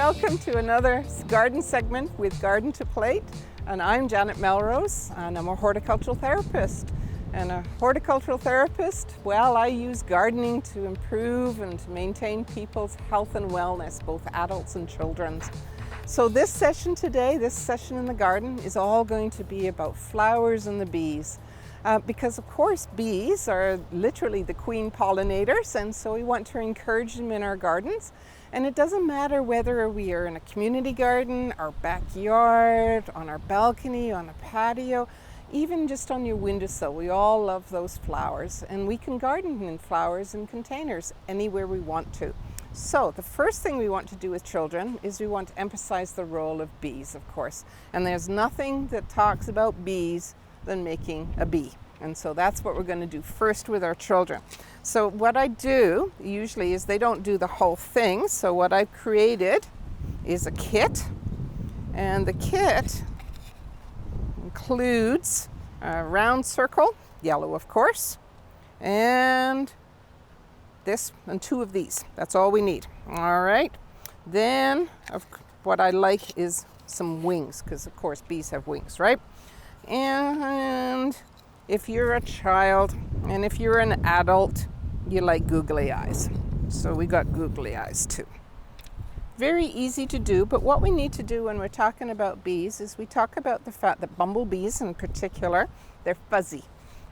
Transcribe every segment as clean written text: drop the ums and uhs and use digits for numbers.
welcome to another garden segment with Garden2Plate. And I'm Janet Melrose, and I'm a horticultural therapist. And a horticultural therapist, well, I use gardening to improve and to maintain people's health and wellness, both adults and children's. So this session today, this session in the garden, is all going to be about flowers and the bees. Because of course bees are literally the queen pollinators, and so we want to encourage them in our gardens. And it doesn't matter whether we are in a community garden, our backyard, on our balcony, on a patio, even just on your windowsill. We all love those flowers, and we can garden in flowers in containers anywhere we want to. So the first thing we want to do with children is we want to emphasize the role of bees, of course. And there's nothing that talks about bees than making a bee. And so that's what we're going to do first with our children. So what I do usually is they don't do the whole thing. So what I've created is a kit, and the kit includes a round circle, yellow of course, and this and two of these. That's all we need. All right. Then what I like is some wings, because of course bees have wings, right? And if you're a child and if you're an adult, you like googly eyes. So we got googly eyes too. Very easy to do, but what we need to do when we're talking about bees is we talk about the fact that bumblebees in particular, they're fuzzy.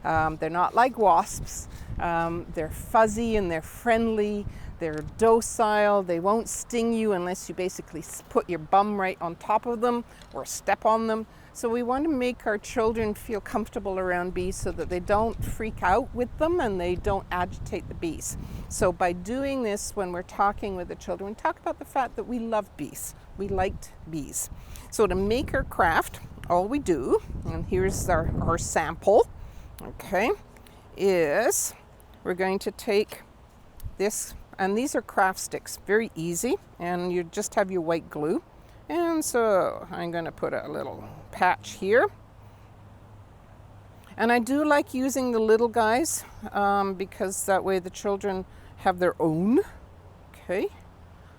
They're not like wasps. They're fuzzy and they're friendly. They're docile. They won't sting you unless you basically put your bum right on top of them or step on them. So we want to make our children feel comfortable around bees so that they don't freak out with them and they don't agitate the bees. So by doing this, when we're talking with the children, we talk about the fact that we love bees. We liked bees. So to make our craft, all we do, and here's our sample, okay, is we're going to take this, and these are craft sticks, very easy, and you just have your white glue. And so I'm going to put a little patch here. And I do like using the little guys because that way the children have their own. Okay,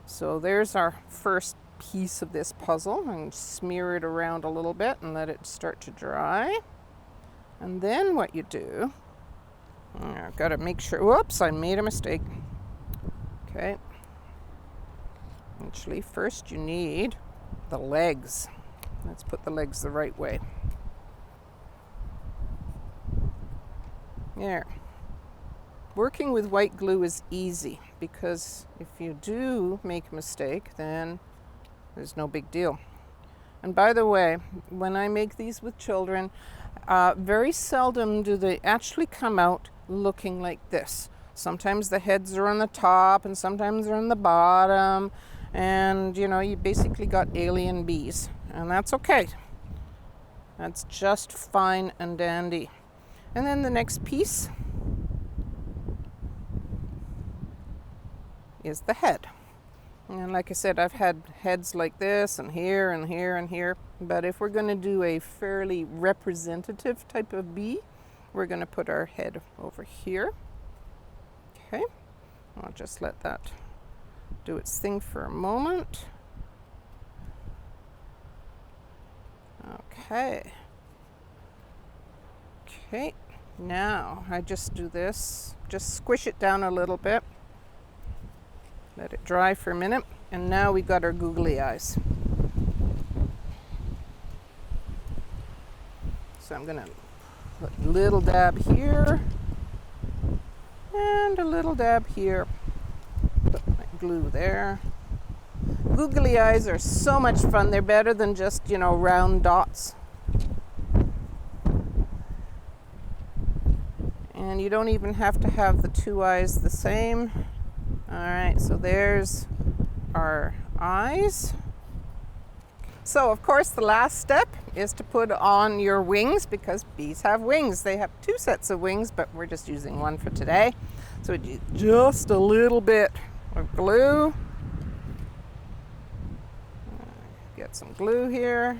so there's our first piece of this puzzle. And smear it around a little bit and let it start to dry. And then what you do, I've got to make sure, whoops, I made a mistake. Okay, actually first you need the legs. Let's put the legs the right way. There. Working with white glue is easy because if you do make a mistake, then there's no big deal. And by the way, when I make these with children, very seldom do they actually come out looking like this. Sometimes the heads are on the top and sometimes they're on the bottom. And you know, you basically got alien bees, and that's okay. That's just fine and dandy. And then the next piece is the head. And like I said, I've had heads like this and here and here and here. But if we're going to do a fairly representative type of bee, we're going to put our head over here. Okay, I'll just let that do its thing for a moment. Okay. Okay, now I just do this. Just squish it down a little bit. Let it dry for a minute. And now we got our googly eyes. So I'm going to put a little dab here. And a little dab here. Put my glue there. Googly eyes are so much fun. They're better than just, round dots. And you don't even have to have the two eyes the same. All right, so there's our eyes. So of course the last step is to put on your wings, because bees have wings. They have two sets of wings, but we're just using one for today. So just a little bit of glue. Get some glue here.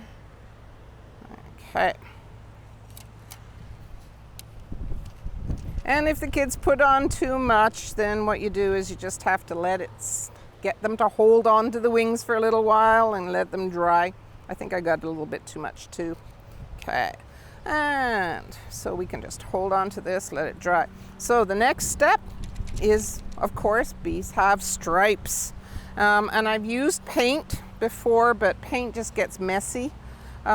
Okay. And if the kids put on too much, then what you do is you just have to let it get them to hold on to the wings for a little while and let them dry. I think I got a little bit too much too. Okay, and so we can just hold on to this, let it dry. So the next step is, of course, bees have stripes. And I've used paint before, but paint just gets messy.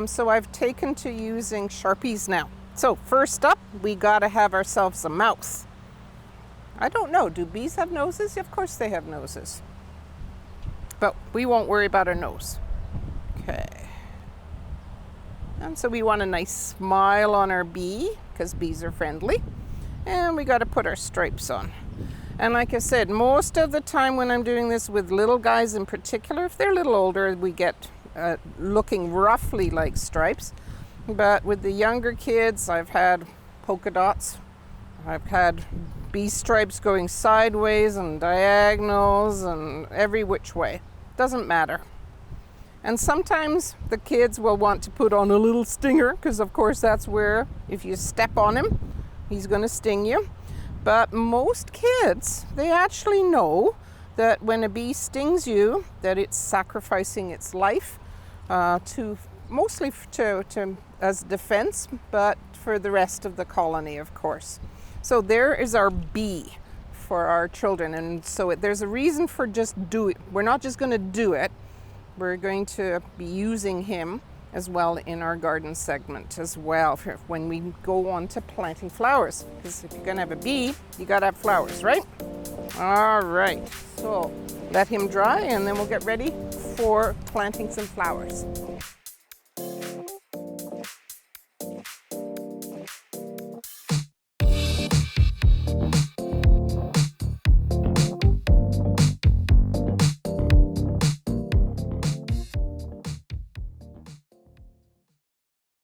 So I've taken to using Sharpies now. So first up, we gotta have ourselves a mouth. I don't know, do bees have noses? Of course they have noses. But we won't worry about our nose. Okay. And so we want a nice smile on our bee, because bees are friendly. And we gotta put our stripes on. And like I said, most of the time when I'm doing this with little guys in particular, if they're a little older, we get looking roughly like stripes. But with the younger kids, I've had polka dots. I've had bee stripes going sideways and diagonals and every which way. Doesn't matter. And sometimes the kids will want to put on a little stinger, because of course that's where, if you step on him, he's going to sting you. But most kids, they actually know that when a bee stings you, that it's sacrificing its life mostly as defense, but for the rest of the colony, of course. So there is our bee for our children. And so there's a reason for just do it. We're not just going to do it. We're going to be using him as well in our garden segment as well when we go on to planting flowers. Because if you're going to have a bee, you got to have flowers, right? All right, so let him dry and then we'll get ready for planting some flowers.